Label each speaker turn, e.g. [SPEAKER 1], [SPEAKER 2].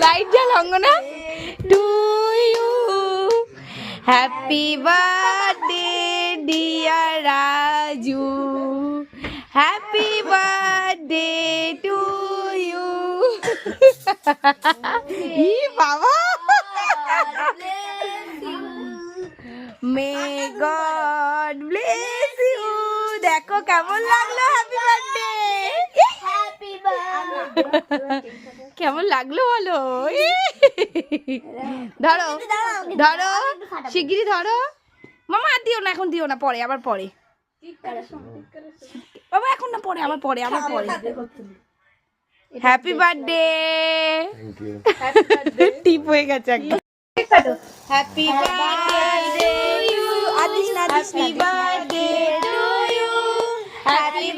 [SPEAKER 1] light জ্বাল অঙ্গনা to you happy birthday dear Raju happy birthday to you ই বাবা মে গড ব্লেস ইউ দেখো কেমন লাগলো হ্যাপি বার্থডে কেমন লাগলো বলো ধরো ধরো শিগগিরই ধরো মামা আর দিও না এখন দিও না পরে আবার পরে বাবা এখন না পরে আবার পরে হ্যাপি বার্থডে টিপ হয়ে গেছে একদম happy birthday to you happy birthday to you happy